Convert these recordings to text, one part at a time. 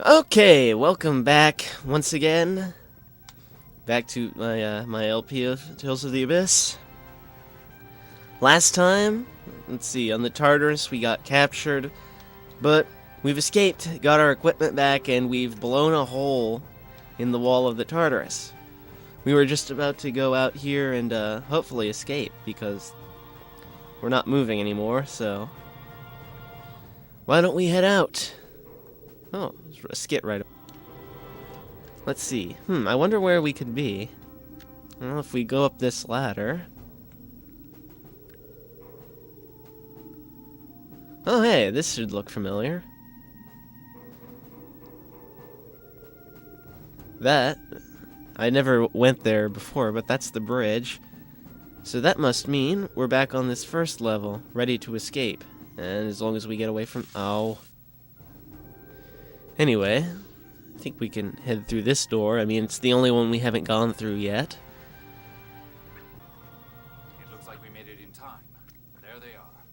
Okay, welcome back once again. Back to my LP of Tales of the Abyss. Last time, let's see, on the Tartarus we got captured, but we've escaped, got our equipment back, and we've blown a hole in the wall of the Tartarus. We were just about to go out here and hopefully escape, because we're not moving anymore, so why don't we head out? Oh, there's a skit right up. Let's see. I wonder where we could be. Well, if we go up this ladder. Oh, hey, this should look familiar. That, I never went there before, but that's the bridge. So that must mean we're back on this first level, ready to escape. And as long as we get away from... Oh. Anyway, I think we can head through this door. I mean, it's the only one we haven't gone through yet. It looks like we made it in time. There they are.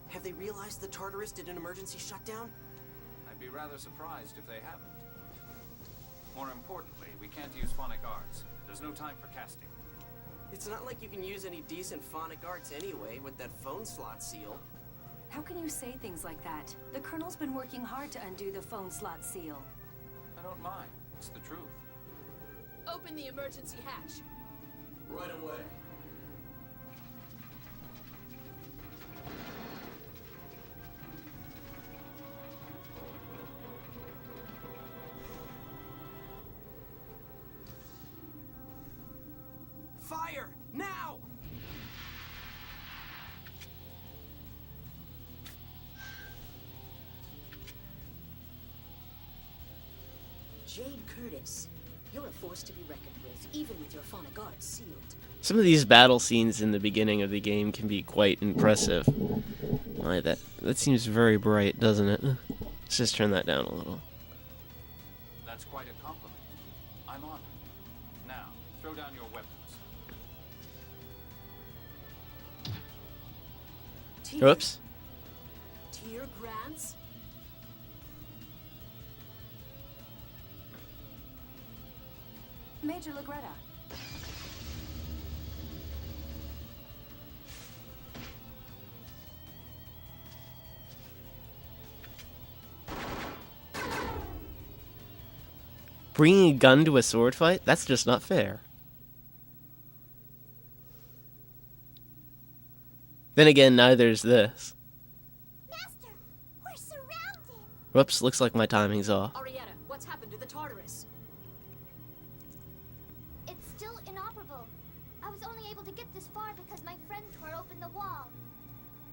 Have they realized the Tartarus did an emergency shutdown? I'd be rather surprised if they haven't. More importantly, we can't use phonic arts. There's no time for casting. It's not like you can use any decent phonic arts anyway with that phone slot seal. How can you say things like that? The Colonel's been working hard to undo the phone slot seal. I don't mind. It's the truth. Open the emergency hatch. Right away. Fire! Now! Jade Curtis, you're a force to be reckoned with, even with your phonic arts sealed. Some of these battle scenes in the beginning of the game can be quite impressive. Why, that seems very bright, doesn't it? Let's just turn that down a little. That's quite a compliment. I'm honored. Now, throw down your weapons. Oops. Tier grants? Major Lagretta. Bringing a gun to a sword fight? That's just not fair. Then again, neither's this. Master, we're surrounded. Whoops, looks like my timing's off. Arietta, what's happened to the Tartarus? It's still inoperable. I was only able to get this far because my friend tore open the wall.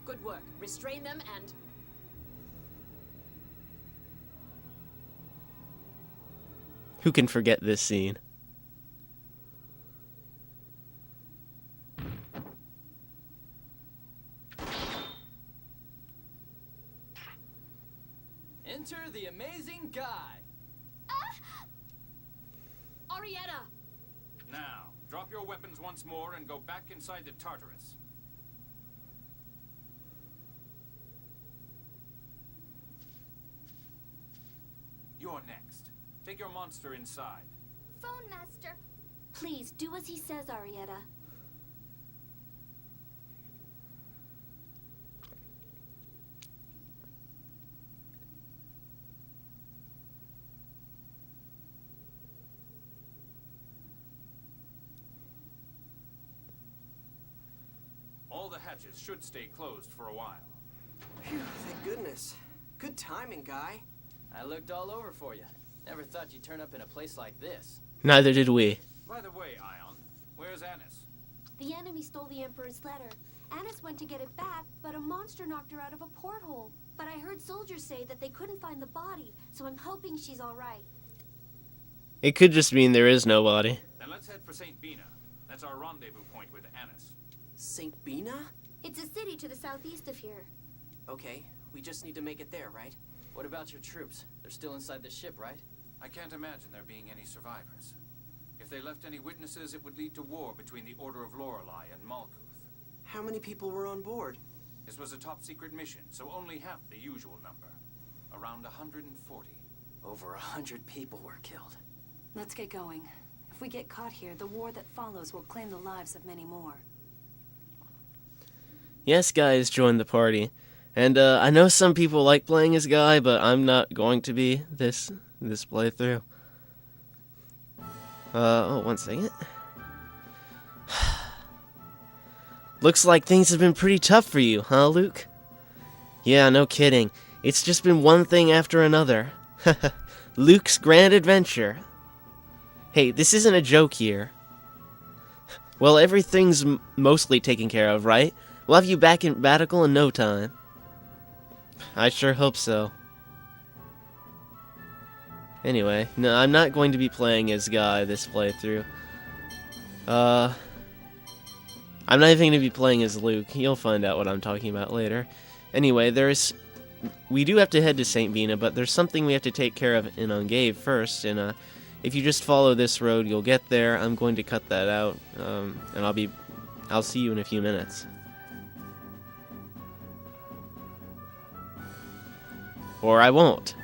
Good work. Restrain them and... Who can forget this scene? Enter the amazing guy. Arietta! Now, drop your weapons once more and go back inside the Tartarus. You're next. Take your monster inside. Phone Master. Please, do as he says, Arietta. All the hatches should stay closed for a while. Phew, thank goodness. Good timing, guy. I looked all over for you. Never thought you'd turn up in a place like this. Neither did we. By the way, Ion, where's Annis? The enemy stole the Emperor's letter. Annis went to get it back, but a monster knocked her out of a porthole. But I heard soldiers say that they couldn't find the body, so I'm hoping she's all right. It could just mean there is nobody. Then let's head for St. Bina. That's our rendezvous point with Annis. St. Bina? It's a city to the southeast of here. Okay, we just need to make it there, right? What about your troops? They're still inside the ship, right? I can't imagine there being any survivors. If they left any witnesses, it would lead to war between the Order of Lorelei and Malkuth. How many people were on board? This was a top-secret mission, so only half the usual number. Around 140. Over 100 people were killed. Let's get going. If we get caught here, the war that follows will claim the lives of many more. Yes, guys, join the party. And I know some people like playing as Guy, but I'm not going to be this playthrough. Oh, one second. Looks like things have been pretty tough for you, huh, Luke? Yeah, no kidding. It's just been one thing after another. Luke's grand adventure. Hey, this isn't a joke here. Well, everything's mostly taken care of, right? We'll have you back in Batical in no time. I sure hope so. Anyway, no, I'm not going to be playing as Guy this playthrough. I'm not even going to be playing as Luke. You'll find out what I'm talking about later. Anyway, we do have to head to St. Vina, but there's something we have to take care of in Ungave first, and if you just follow this road, you'll get there. I'm going to cut that out, and I'll see you in a few minutes. Or I won't.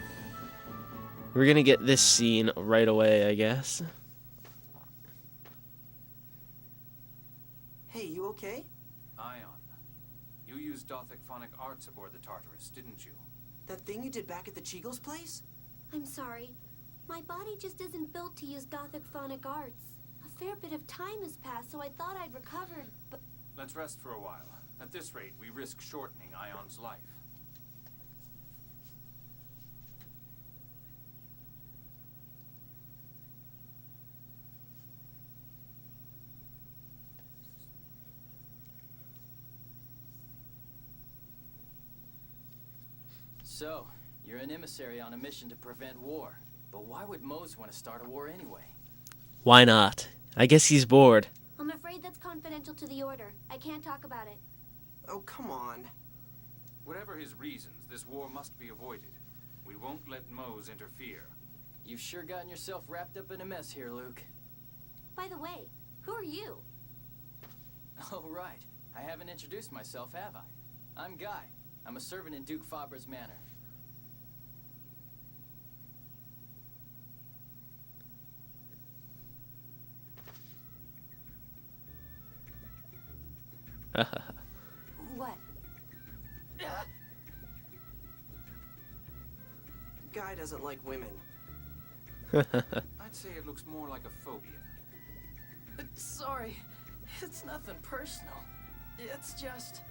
We're gonna get this scene right away, I guess. Hey, you okay? Ion, you used Gothic phonic arts aboard the Tartarus, didn't you? That thing you did back at the Cheagle's place? I'm sorry. My body just isn't built to use Gothic phonic arts. A fair bit of time has passed, so I thought I'd recovered, but... Let's rest for a while. At this rate, we risk shortening Ion's life. So, you're an emissary on a mission to prevent war. But why would Mose want to start a war anyway? Why not? I guess he's bored. I'm afraid that's confidential to the Order. I can't talk about it. Oh, come on. Whatever his reasons, this war must be avoided. We won't let Mose interfere. You've sure gotten yourself wrapped up in a mess here, Luke. By the way, who are you? Oh, right. I haven't introduced myself, have I? I'm Guy. I'm a servant in Duke Fabra's manor. What? Guy doesn't like women. I'd say it looks more like a phobia. Sorry. It's nothing personal. It's just...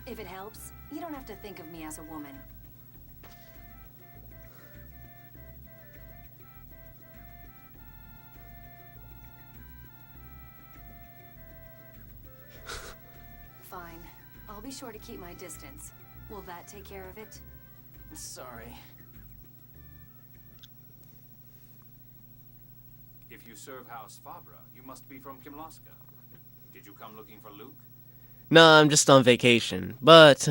If it helps, you don't have to think of me as a woman. Fine. I'll be sure to keep my distance. Will that take care of it? Sorry. If you serve House Fabra, you must be from Kimlaska. Did you come looking for Luke? No, I'm just on vacation, but...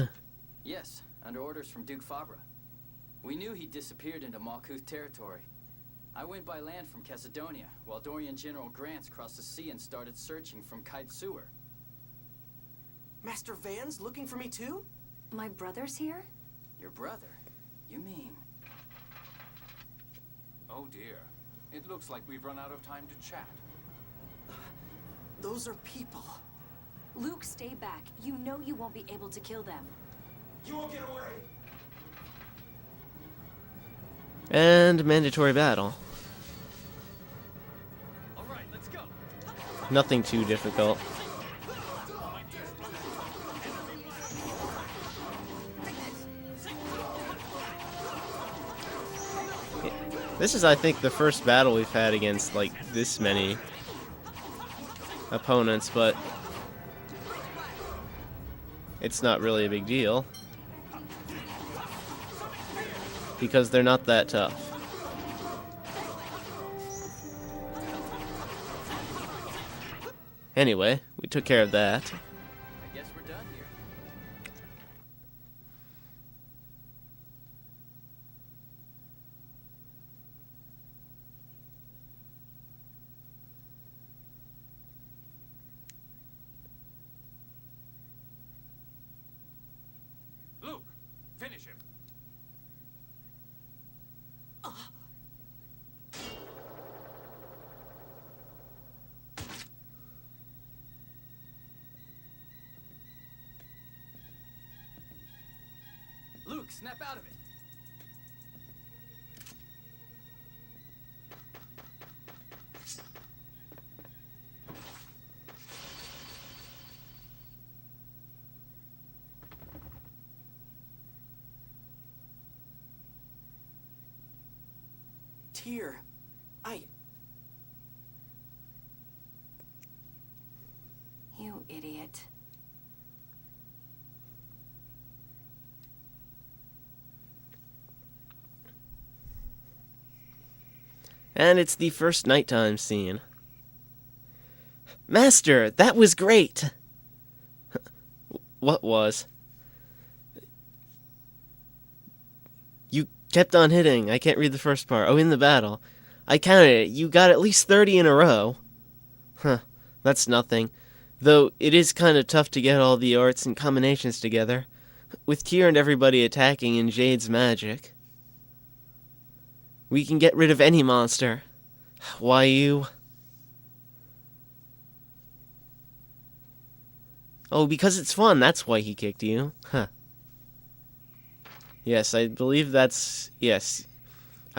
Yes, under orders from Duke Fabra. We knew he disappeared into Malkuth territory. I went by land from Cassidonia, while Dorian General Grants crossed the sea and started searching from Kite Sewer. Master Van's looking for me too? My brother's here? Your brother? You mean... Oh dear. It looks like we've run out of time to chat. Those are people. Luke, stay back. You know you won't be able to kill them. You won't get away! And mandatory battle. All right, let's go. Nothing too difficult. This is, I think, the first battle we've had against, like, this many opponents, but it's not really a big deal because they're not that tough. Anyway, we took care of that. I guess we're done here. Quick, snap out of it. Tyr, You idiot. And it's the first nighttime scene. Master, that was great! What was? You kept on hitting. I can't read the first part. Oh, in the battle. I counted it. You got at least 30 in a row. Huh, that's nothing. Though it is kind of tough to get all the arts and combinations together. With Tyr and everybody attacking and Jade's magic. We can get rid of any monster. Why you? Oh, because it's fun, that's why he kicked you. Huh. Yes, I believe that's... Yes.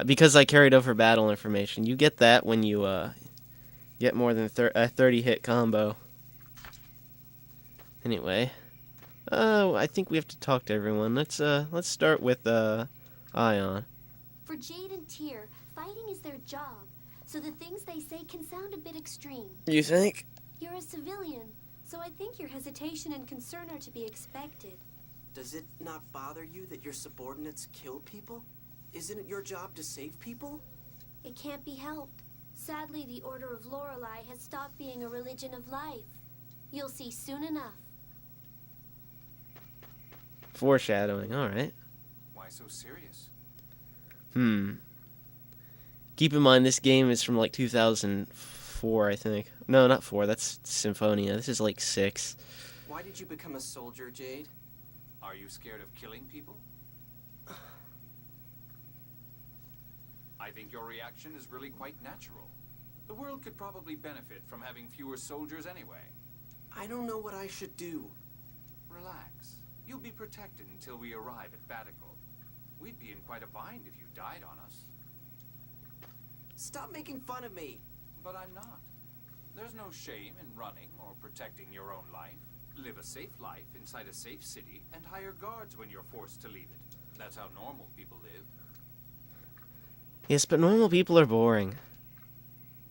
Because I carried over battle information. You get that when you, get more than a 30-hit combo. Anyway. I think we have to talk to everyone. Let's start with, Ion. For Jade and Tyr, fighting is their job, so the things they say can sound a bit extreme. You think? You're a civilian, so I think your hesitation and concern are to be expected. does it not bother you that your subordinates kill people? Isn't it your job to save people? It can't be helped. Sadly, the Order of Lorelei has stopped being a religion of life. You'll see soon enough. Foreshadowing, alright. Why so serious? Keep in mind, this game is from like 2004, I think. No, not 4, that's Symphonia. This is like 6. Why did you become a soldier, Jade? Are you scared of killing people? I think your reaction is really quite natural. The world could probably benefit from having fewer soldiers anyway. I don't know what I should do. Relax. You'll be protected until we arrive at Batical. We'd be in quite a bind if you died on us. Stop making fun of me. But I'm not. There's no shame in running or protecting your own life. Live a safe life inside a safe city and hire guards when you're forced to leave it. That's how normal people live. Yes, but normal people are boring.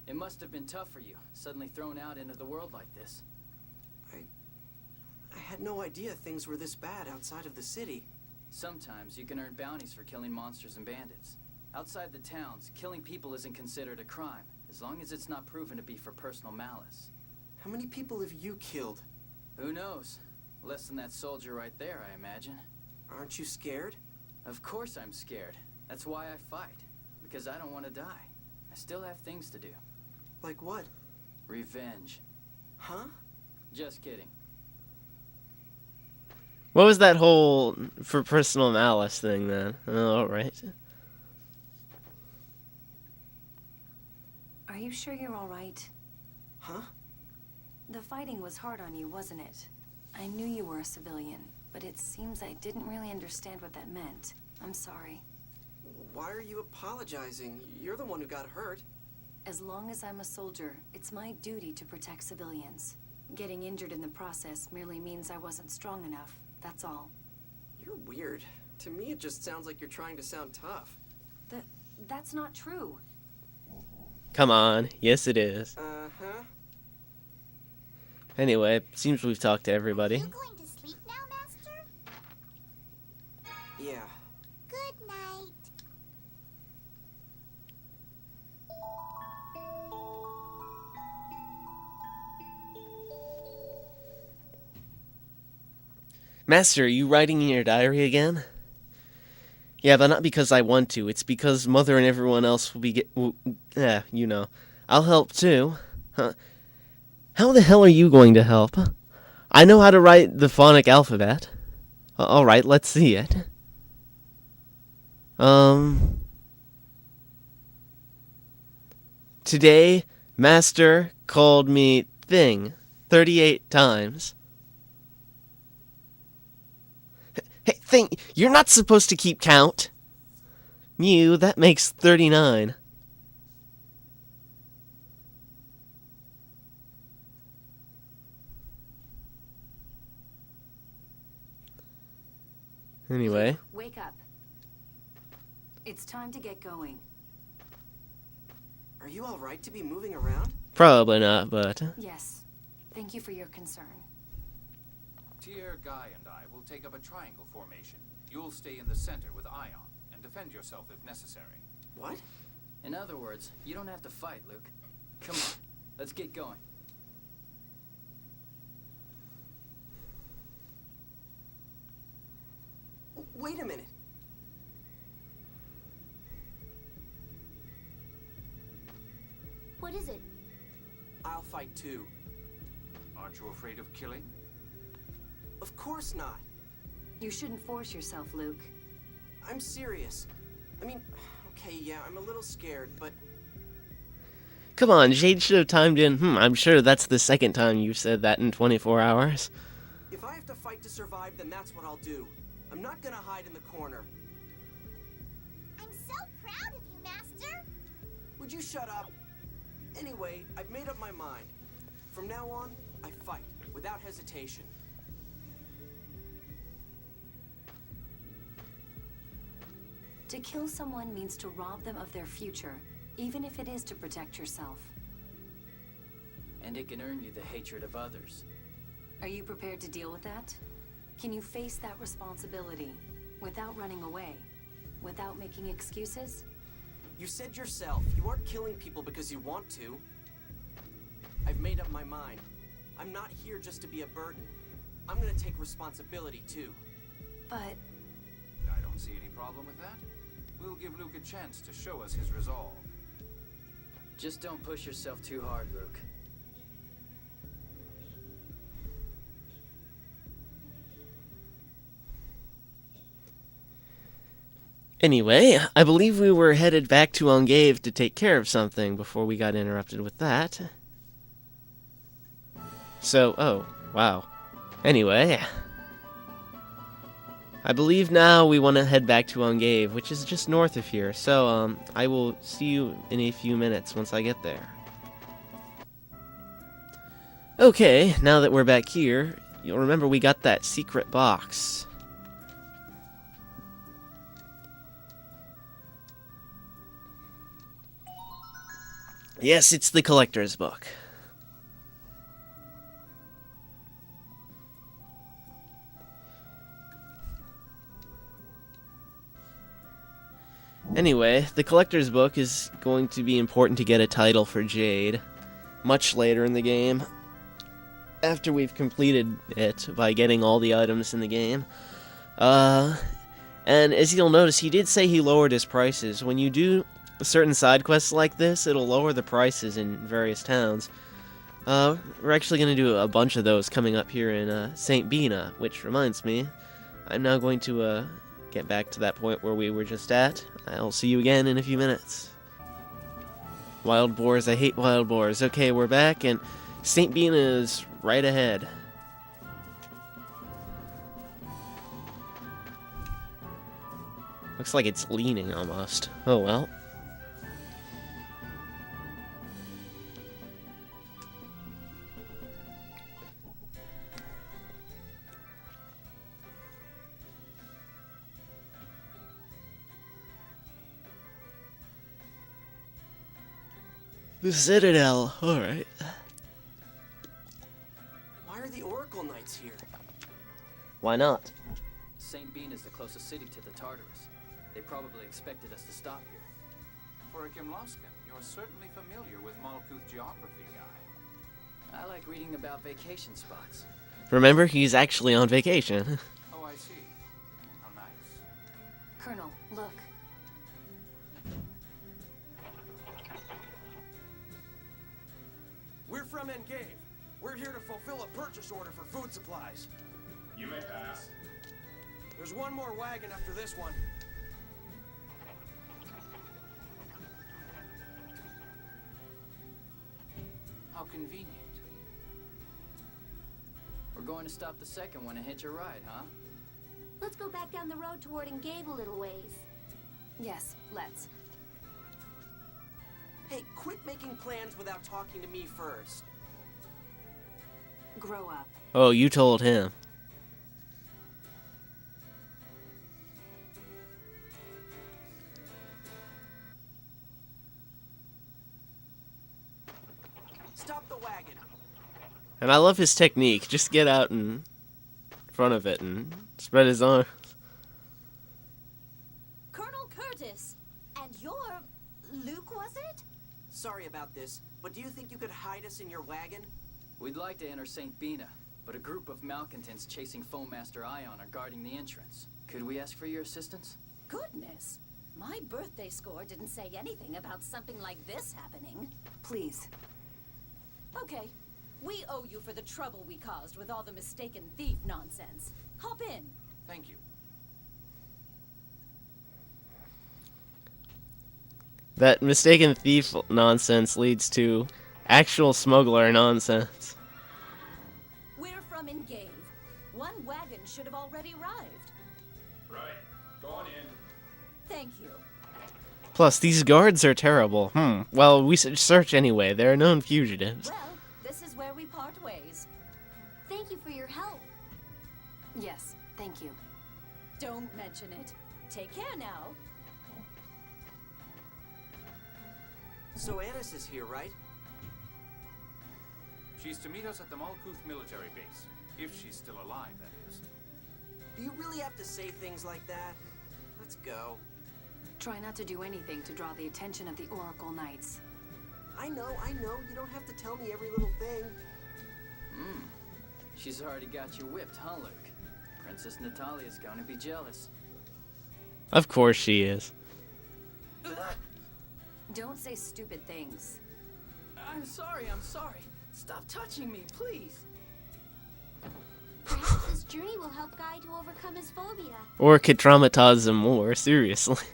It must have been tough for you, suddenly thrown out into the world like this. I had no idea things were this bad outside of the city. Sometimes you can earn bounties for killing monsters and bandits. Outside the towns, killing people isn't considered a crime, as long as it's not proven to be for personal malice. How many people have you killed? Who knows? Less than that soldier right there, I imagine. Aren't you scared? Of course I'm scared. That's why I fight. Because I don't want to die. I still have things to do. Like what? Revenge. Huh? Just kidding. What was that whole for personal malice thing then? Oh, alright. Are you sure you're all right? Huh? The fighting was hard on you, wasn't it? I knew you were a civilian, but it seems I didn't really understand what that meant. I'm sorry. Why are you apologizing? You're the one who got hurt. As long as I'm a soldier, it's my duty to protect civilians. Getting injured in the process merely means I wasn't strong enough, that's all. You're weird. To me, it just sounds like you're trying to sound tough. That's not true. Come on. Yes, it is. Uh-huh. Anyway, seems we've talked to everybody. You going to sleep now, Master? Yeah. Good night. Master, are you writing in your diary again? Yeah, but not because I want to. It's because Mother and everyone else will be you know. I'll help too. Huh. How the hell are you going to help? I know how to write the phonic alphabet. Alright, let's see it. Today, Master called me thing 38 times. Hey, you're not supposed to keep count. Mew, that makes 39. Anyway. Wake up. It's time to get going. Are you alright to be moving around? Probably not, but... Yes. Thank you for your concern. Tier, Guy, and I will take up a triangle formation. You'll stay in the center with Ion and defend yourself if necessary. What? In other words, you don't have to fight, Luke. Come on, let's get going. Wait a minute. What is it? I'll fight too. Aren't you afraid of killing? Of course not. You shouldn't force yourself, Luke. I'm serious. I mean, okay, yeah, I'm a little scared, but... Come on, Jade should have timed in. I'm sure that's the second time you've said that in 24 hours. If I have to fight to survive, then that's what I'll do. I'm not gonna hide in the corner. I'm so proud of you, Master. Would you shut up? Anyway, I've made up my mind. From now on, I fight, without hesitation. To kill someone means to rob them of their future, even if it is to protect yourself. And it can earn you the hatred of others. Are you prepared to deal with that? Can you face that responsibility without running away? Without making excuses? You said yourself, you aren't killing people because you want to. I've made up my mind. I'm not here just to be a burden. I'm gonna take responsibility too. But I don't see any problem with that. We'll give Luke a chance to show us his resolve. Just don't push yourself too hard, Luke. Anyway, I believe we were headed back to Engave to take care of something before we got interrupted with that. So, oh, wow. Anyway, I believe now we want to head back to Engave, which is just north of here. So, I will see you in a few minutes once I get there. Okay, now that we're back here, you'll remember we got that secret box. Yes, it's the collector's book. Anyway, the collector's book is going to be important to get a title for Jade much later in the game, after we've completed it by getting all the items in the game. And as you'll notice, he did say he lowered his prices. When you do certain side quests like this, it'll lower the prices in various towns. We're actually going to do a bunch of those coming up here in St. Bina, which reminds me, I'm now going to get back to that point where we were just at. I'll see you again in a few minutes. Wild boars, I hate wild boars. Okay, we're back, and St. Bina is right ahead. Looks like it's leaning almost. Oh well. The Citadel, alright. Why are the Oracle Knights here? Why not? St. Bean is the closest city to the Tartarus. They probably expected us to stop here. For a Kimloskan, you're certainly familiar with Malkuth geography, Guy. I like reading about vacation spots. Remember, he's actually on vacation. Oh, I see. How nice. Colonel, look. We're from Engave. We're here to fulfill a purchase order for food supplies. You may pass. There's one more wagon after this one. How convenient. We're going to stop the second one and hitch a ride, huh? Let's go back down the road toward Engave a little ways. Yes, let's. Hey, quit making plans without talking to me first. Grow up. Oh, you told him. Stop the wagon. And I love his technique. Just get out in front of it and spread his arms. Colonel Curtis! And you're... Luke, was it? Sorry about this, but do you think you could hide us in your wagon? We'd like to enter St. Bina, but a group of malcontents chasing Foamaster Ion are guarding the entrance. Could we ask for your assistance? Goodness. My birthday score didn't say anything about something like this happening. Please. Okay. We owe you for the trouble we caused with all the mistaken thief nonsense. Hop in. Thank you. That mistaken thief nonsense leads to actual smuggler nonsense. We're from Engave. One wagon should have already arrived. Right. Go on in. Thank you. Plus, these guards are terrible. Well, we should search anyway. They're known fugitives. Well, this is where we part ways. Thank you for your help. Yes, thank you. Don't mention it. Take care now. So Annis is here, right? She's to meet us at the Malkuth military base. If she's still alive, that is. Do you really have to say things like that? Let's go. Try not to do anything to draw the attention of the Oracle Knights. I know. You don't have to tell me every little thing. She's already got you whipped, huh, Luke? Princess Natalia's gonna be jealous. Of course she is. Don't say stupid things. I'm sorry. Stop touching me, please. Perhaps this journey will help Guy to overcome his phobia. Or could traumatize him more, seriously.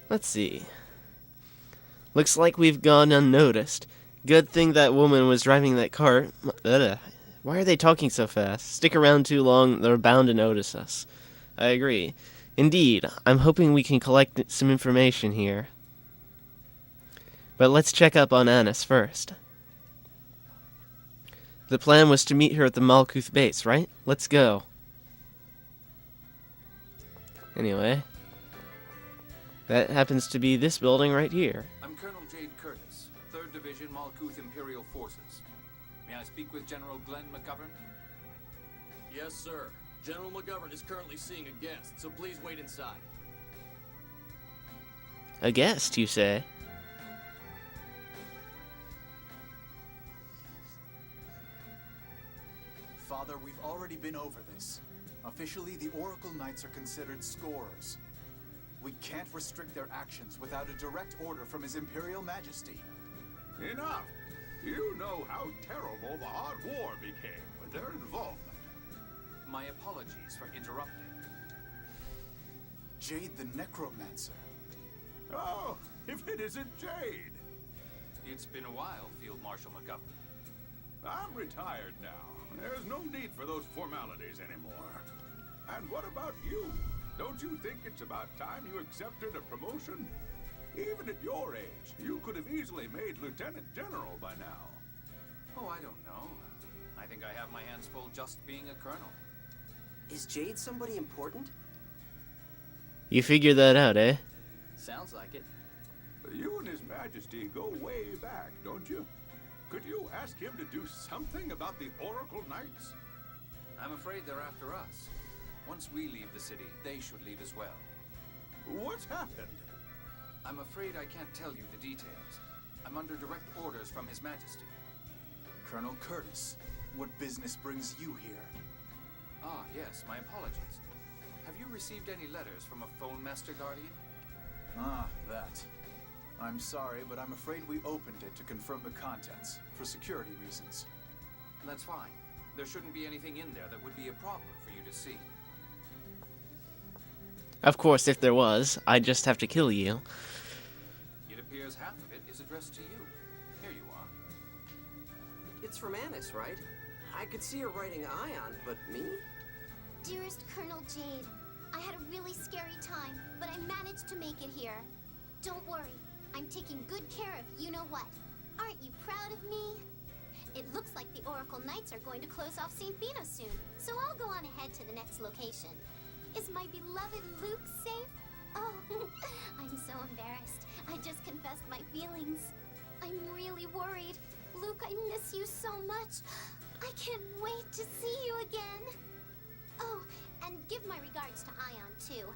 Let's see. Looks like we've gone unnoticed. Good thing that woman was driving that cart. Why are they talking so fast? Stick around too long, they're bound to notice us. I agree. Indeed, I'm hoping we can collect some information here. But let's check up on Annis first. The plan was to meet her at the Malkuth base, right? Let's go. Anyway, that happens to be this building right here. I'm Colonel Jade Curtis, 3rd Division Malkuth Imperial Forces. May I speak with General Glenn McGovern? Yes, sir. General McGovern is currently seeing a guest, so please wait inside. A guest, you say? Father, we've already been over this. Officially, the Oracle Knights are considered scorers. We can't restrict their actions without a direct order from His Imperial Majesty. Enough! You know how terrible the Hot War became with their involvement. My apologies for interrupting. Jade the Necromancer. Oh, if it isn't Jade! It's been a while, Field Marshal McGovern. I'm retired now. There's no need for those formalities anymore. And what about you? Don't you think it's about time you accepted a promotion? Even at your age, you could have easily made Lieutenant General by now. Oh, I don't know. I think I have my hands full just being a colonel. Is Jade somebody important? You figured that out, eh? Sounds like it. You and His Majesty go way back, don't you? Could you ask him to do something about the Oracle Knights? I'm afraid they're after us. Once we leave the city, they should leave as well. What's happened? I'm afraid I can't tell you the details. I'm under direct orders from His Majesty. Colonel Curtis, what business brings you here? Ah, yes, my apologies. Have you received any letters from a phone master guardian? Ah, that. I'm sorry, but I'm afraid we opened it to confirm the contents, for security reasons. That's fine. There shouldn't be anything in there that would be a problem for you to see. Of course, if there was, I'd just have to kill you. It appears half of it is addressed to you. Here you are. It's from Annis, right? I could see her writing Ion, but me? Dearest Colonel Jade, I had a really scary time, but I managed to make it here. Don't worry, I'm taking good care of you-know-what. Aren't you proud of me? It looks like the Oracle Knights are going to close off St. Bino soon, so I'll go on ahead to the next location. Is my beloved Luke safe? Oh, I'm so embarrassed. I just confessed my feelings. I'm really worried. Luke, I miss you so much. I can't wait to see you again. Oh, and give my regards to Ion, too.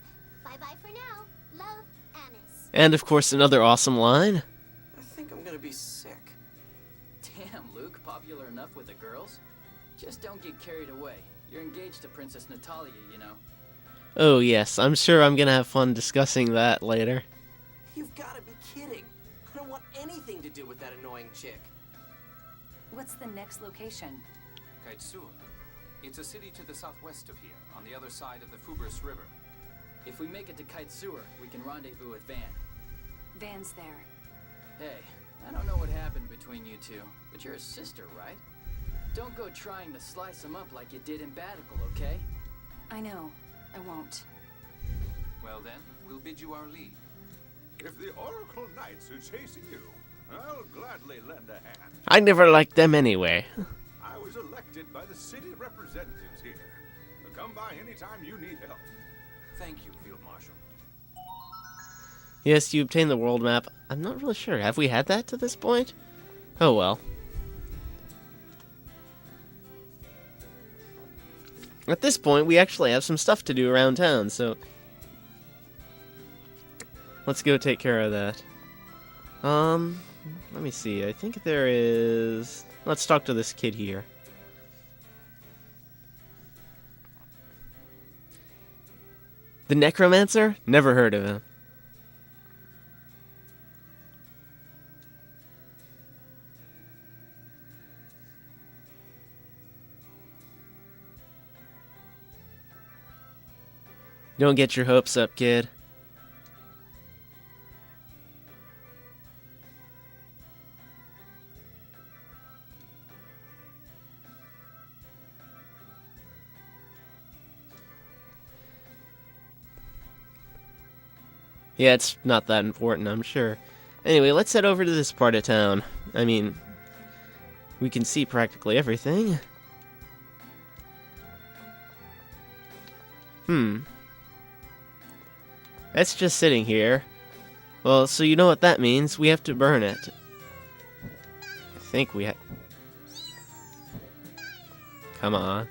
Bye-bye for now. Love, Anis. And of course, another awesome line. I think I'm gonna be sick. Damn, Luke, popular enough with the girls? Just don't get carried away. You're engaged to Princess Natalia, you know. Oh yes, I'm sure I'm gonna have fun discussing that later. You've gotta be kidding. I don't want anything to do with that annoying chick. What's the next location? Kaitsua. It's a city to the southwest of here, on the other side of the Fubris River. If we make it to Kaitsua, we can rendezvous with Van. Van's there. Hey, I don't know what happened between you two, but you're a sister, right? Don't go trying to slice them up like you did in Batical, okay? I know. I won't. Well then, we'll bid you our lead. If the Oracle Knights are chasing you, I'll gladly lend a hand. I never liked them anyway. I was elected by the city representatives here. Come by anytime you need help. Thank you, Field Marshal. Yes, you obtain the world map. I'm not really sure. Have we had that to this point? Oh well. At this point, we actually have some stuff to do around town, so let's go take care of that. Let me see. I think there is... Let's talk to this kid here. The Necromancer? Never heard of him. Don't get your hopes up, kid. Yeah, it's not that important, I'm sure. Anyway, let's head over to this part of town. I mean, we can see practically everything. That's just sitting here. Well, so you know what that means. We have to burn it. I think we have... Come on.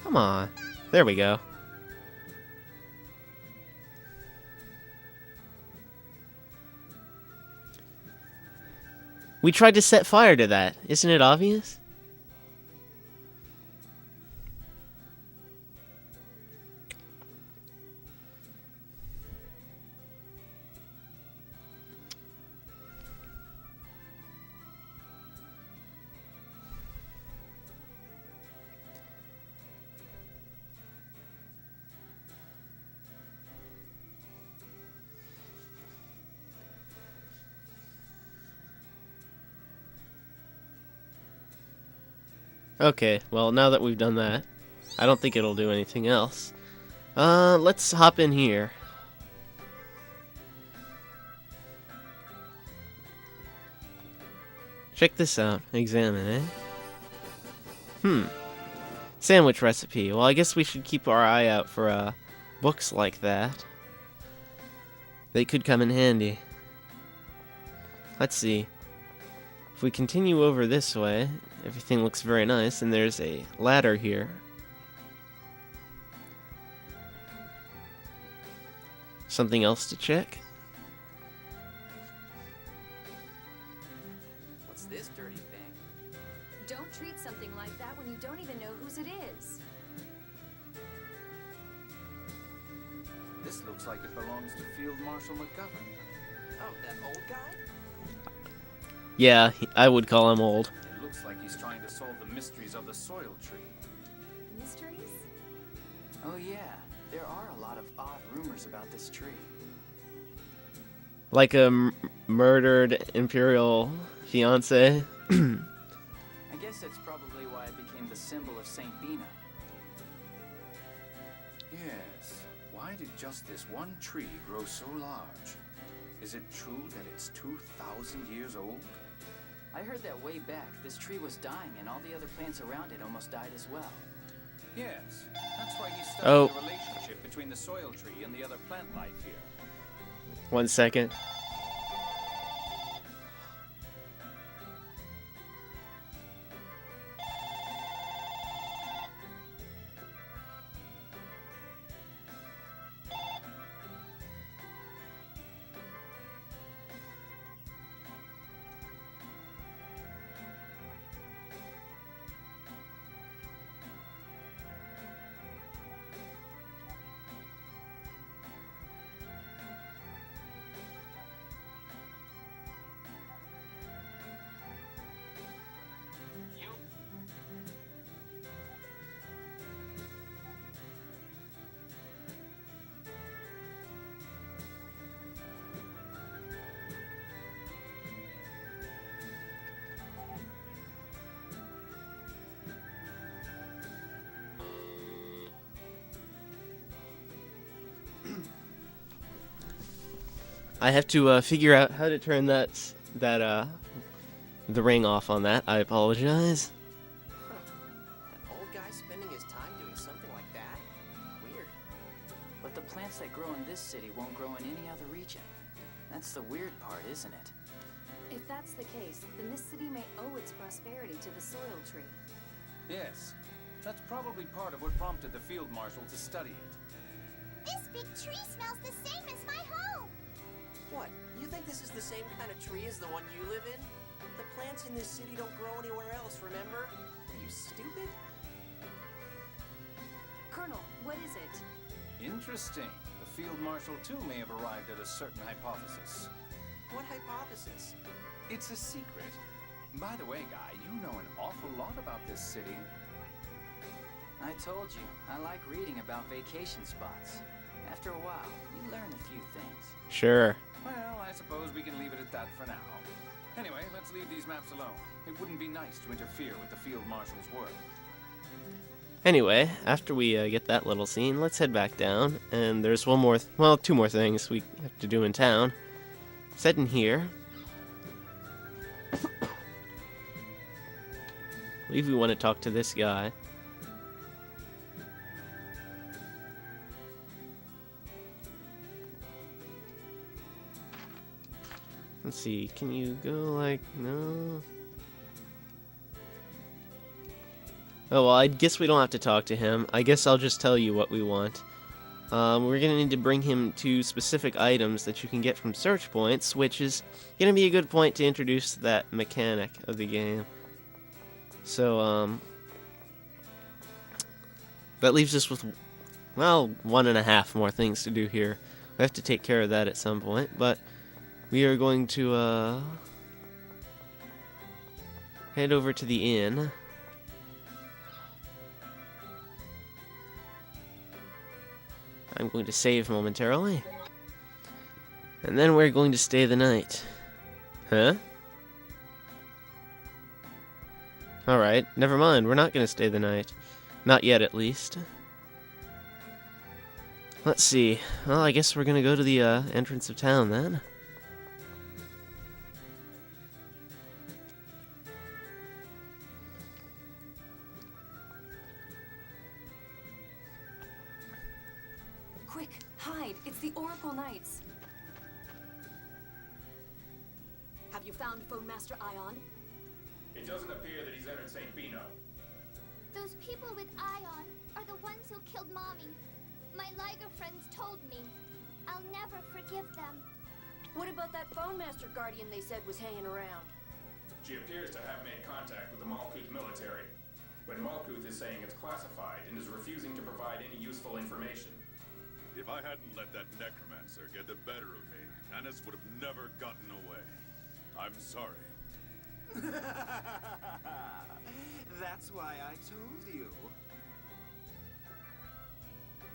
Come on. There we go. We tried to set fire to that. Isn't it obvious? Okay, well, now that we've done that, I don't think it'll do anything else. Let's hop in here. Check this out. Examine, eh? Sandwich recipe. Well, I guess we should keep our eye out for, books like that. They could come in handy. Let's see. If we continue over this way, everything looks very nice, and there's a ladder here. Something else to check? What's this dirty thing? Don't treat something like that when you don't even know whose it is. This looks like it belongs to Field Marshal McGovern. Oh, that old guy? Yeah, I would call him old. It looks like he's trying to solve the mysteries of the soil tree. Mysteries? Oh yeah, there are a lot of odd rumors about this tree. Like a murdered Imperial fiance. I guess that's probably why it became the symbol of Saint Bina. Yes. Why did just this one tree grow so large? Is it true that it's 2,000 years old? I heard that way back, this tree was dying and all the other plants around it almost died as well. Yes. That's why he studied Oh. the relationship between the soil tree and the other plant life here. 1 second. I have to figure out how to turn the ring off on that. I apologize. That old guy spending his time doing something like that? Weird. But the plants that grow in this city won't grow in any other region. That's the weird part, isn't it? If that's the case, then this city may owe its prosperity to the soil tree. Yes. That's probably part of what prompted the field marshal to study it. This big tree smells the same as my home! What? You think this is the same kind of tree as the one you live in? The plants in this city don't grow anywhere else, remember? Are you stupid? Colonel, what is it? Interesting. The field marshal too may have arrived at a certain hypothesis. What hypothesis? It's a secret. By the way, Guy, you know an awful lot about this city. I told you, I like reading about vacation spots. After a while, you learn a few things. Sure. Well, I suppose we can leave it at that for now. Anyway, let's leave these maps alone. It wouldn't be nice to interfere with the field marshal's work. Anyway, after we get that little scene, let's head back down. And there's one more, well, two more things we have to do in town. Set in here. I believe we want to talk to this guy. Let's see, can you go like, no? Oh, well, I guess we don't have to talk to him. I guess I'll just tell you what we want. We're gonna need to bring him to specific items that you can get from search points, which is gonna be a good point to introduce that mechanic of the game. So, that leaves us with, well, 1.5 more things to do here. We have to take care of that at some point, but we are going to, head over to the inn. I'm going to save momentarily. And then we're going to stay the night. Huh? Alright, never mind. We're not going to stay the night. Not yet, at least. Let's see. Well, I guess we're going to go to the entrance of town, then. Quick, hide! It's the Oracle Knights! Have you found Phone Master Ion? It doesn't appear that he's entered St. Bino. Those people with Ion are the ones who killed Mommy. My Liger friends told me. I'll never forgive them. What about that Phone Master Guardian they said was hanging around? She appears to have made contact with the Malkuth military, but Malkuth is saying it's classified and is refusing to provide any useful information. If I hadn't let that necromancer get the better of me, Hannes would have never gotten away. I'm sorry. That's why I told you.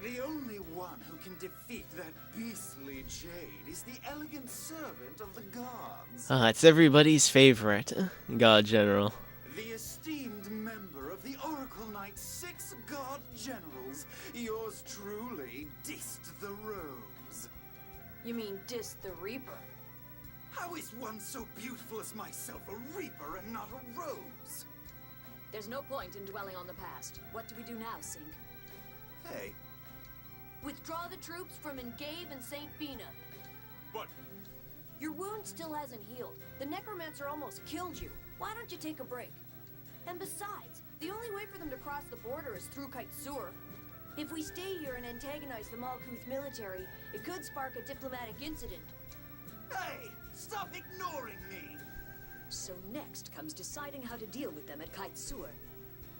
The only one who can defeat that beastly Jade is the elegant servant of the gods. It's everybody's favorite God General. The esteemed member of the Oracle Knight's 6 God Generals, yours truly, Dist the Rose. You mean Dis the Reaper? How is one so beautiful as myself a Reaper and not a Rose? There's no point in dwelling on the past. What do we do now, Sink? Hey. Withdraw the troops from Engave and St. Bina. But Your wound still hasn't healed. The Necromancer almost killed you. Why don't you take a break? And besides, the only way for them to cross the border is through Kaitsur. If we stay here and antagonize the Malkuth military, it could spark a diplomatic incident. Hey! Stop ignoring me! So next comes deciding how to deal with them at Kaitsur.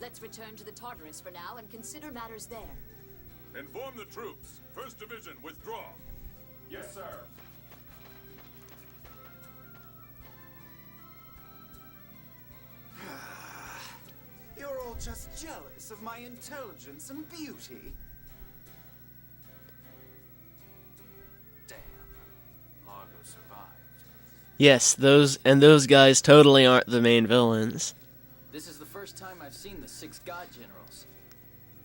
Let's return to the Tartarus for now and consider matters there. inform the troops. 1st Division, withdraw. Yes, sir. You're all just jealous of my intelligence and beauty. Damn. Largo survived. Yes, those guys totally aren't the main villains. This is the first time I've seen the 6 God Generals.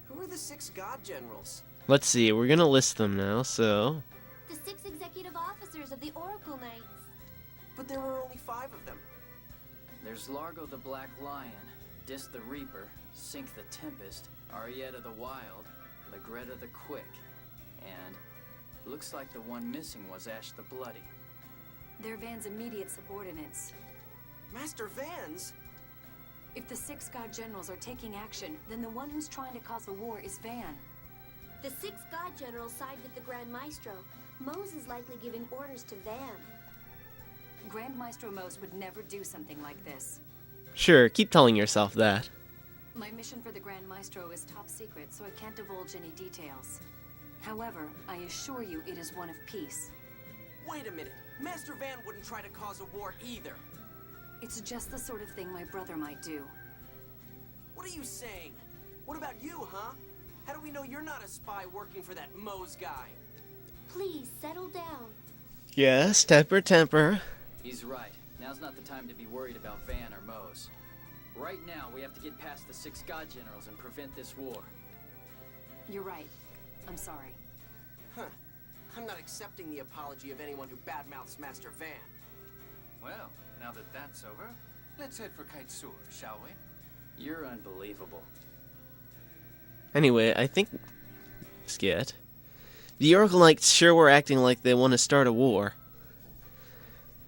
Who are the 6 God Generals? Let's see, we're gonna list them now, so... The 6 executive officers of the Oracle Knights. But there were only 5 of them. There's Largo the Black Lion, Dis the Reaper, Sink the Tempest, Arietta the Wild, Legretta the Quick, and looks like the one missing was Ash the Bloody. They're Van's immediate subordinates. Master Vans? If the 6 God Generals are taking action, then the one who's trying to cause a war is Van. The 6 God Generals side with the Grand Maestro. Mose is likely giving orders to Van. Grand Maestro Mose would never do something like this. Sure, keep telling yourself that. My mission for the Grand Maestro is top secret, so I can't divulge any details. However, I assure you it is one of peace. Wait a minute. Master Van wouldn't try to cause a war either. It's just the sort of thing my brother might do. What are you saying? What about you, huh? How do we know you're not a spy working for that Mose guy? Please, settle down. Yes, temper. He's right. Now's not the time to be worried about Van or Mose. Right now, we have to get past the 6 God Generals and prevent this war. You're right. I'm sorry. Huh. I'm not accepting the apology of anyone who badmouths Master Van. Well, now that that's over, let's head for Kaitsur, shall we? You're unbelievable. Anyway, I think... Skit. The Oracle Knights sure were acting like they want to start a war.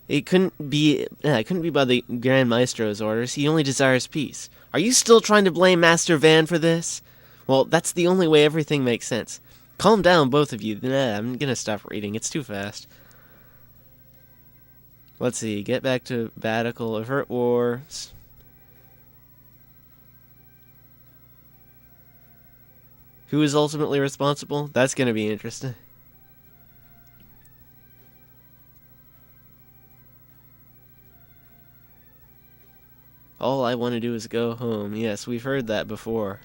It couldn't be by the Grand Maestro's orders. He only desires peace. Are you still trying to blame Master Van for this? Well, that's the only way everything makes sense. Calm down, both of you. Nah, I'm gonna stop reading. It's too fast. Let's see. Get back to Batical. Avert wars. Who is ultimately responsible? That's gonna be interesting. All I want to do is go home. Yes, we've heard that before.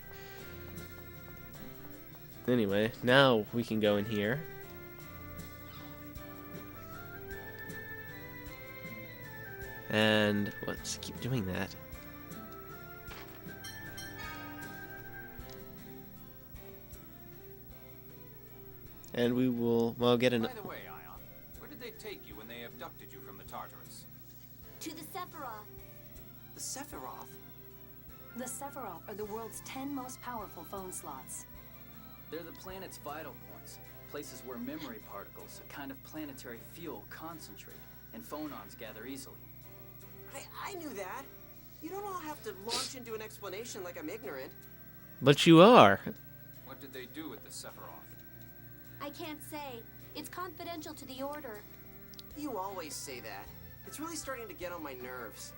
Anyway, now we can go in here. And let's keep doing that. And we will, well, get an... By the way, Ion, where did they take you when they abducted you from the Tartarus? To the Sephiroth. The Sephiroth? The Sephiroth are the world's 10 most powerful phone slots. They're the planet's vital points, places where memory particles, a kind of planetary fuel, concentrate, and phonons gather easily. I knew that. You don't all have to launch into an explanation like I'm ignorant. But you are. What did they do with the Sephiroth? I can't say. It's confidential to the Order. You always say that. It's really starting to get on my nerves.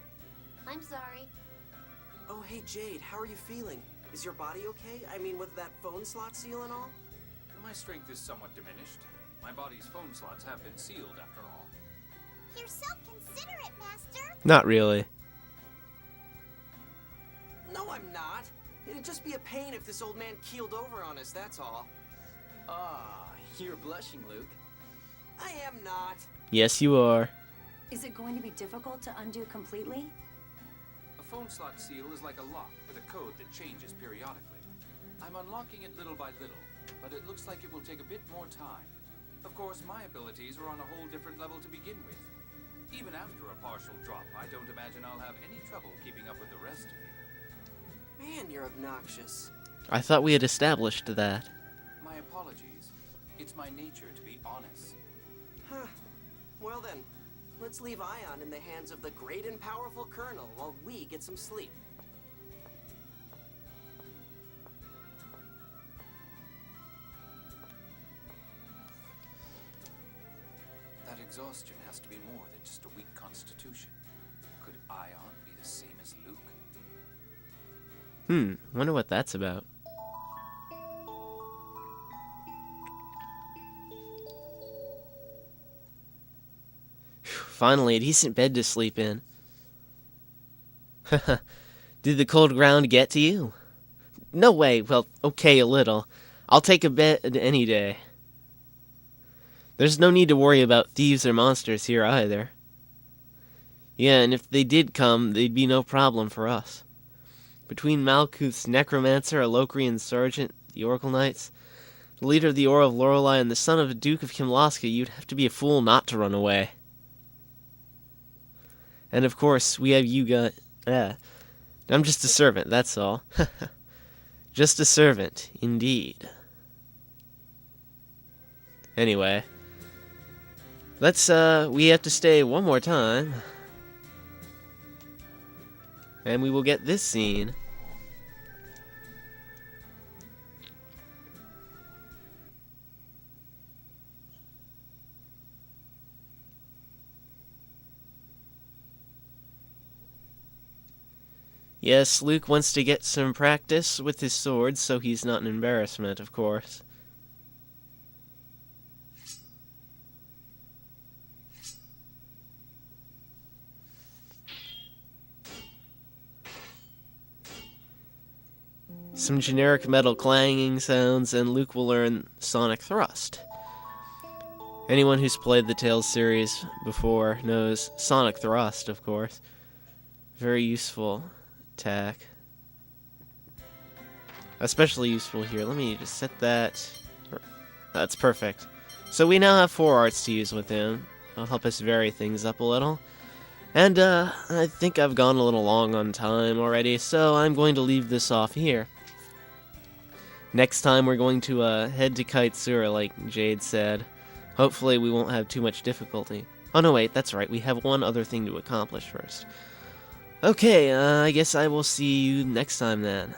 I'm sorry. Oh, hey, Jade, how are you feeling? Is your body okay? I mean, with that phone slot seal and all? My strength is somewhat diminished. My body's phone slots have been sealed after all. You're so considerate, Master. Not really. No, I'm not. It'd just be a pain if this old man keeled over on us, that's all. Ah, you're blushing, Luke. I am not. Yes, you are. Is it going to be difficult to undo completely? Of phone slot seal is like a lock with a code that changes periodically. I'm unlocking it little by little, but it looks like it will take a bit more time. Of course, my abilities are on a whole different level to begin with. Even after a partial drop, I don't imagine I'll have any trouble keeping up with the rest of you. Man, you're obnoxious. I thought we had established that. My apologies. It's my nature to be honest. Huh. Well then, let's leave Ion in the hands of the great and powerful Colonel while we get some sleep. That exhaustion has to be more than just a weak constitution. Could Ion be the same as Luke? Wonder what that's about. Finally, a decent bed to sleep in. Did the cold ground get to you? No way. Well, okay, a little. I'll take a bed any day. There's no need to worry about thieves or monsters here either. Yeah, and if they did come, they'd be no problem for us. Between Malkuth's necromancer, a Locrian sergeant, the Oracle Knights, the leader of the Order of Lorelei, and the son of a Duke of Kimlaska, you'd have to be a fool not to run away. And of course, we have you got... I'm just a servant, that's all. Just a servant, indeed. Anyway, we have to stay one more time. And we will get this scene. Yes, Luke wants to get some practice with his sword, so he's not an embarrassment, of course. Some generic metal clanging sounds, and Luke will learn Sonic Thrust. Anyone who's played the Tales series before knows Sonic Thrust, of course. Very useful attack. Especially useful here. Let me just set that. That's perfect. So we now have 4 arts to use with him. It'll help us vary things up a little. And I think I've gone a little long on time already, so I'm going to leave this off here. Next time we're going to head to Kaitsura, like Jade said. Hopefully we won't have too much difficulty. Oh no, wait, that's right. We have one other thing to accomplish first. Okay, I guess I will see you next time then.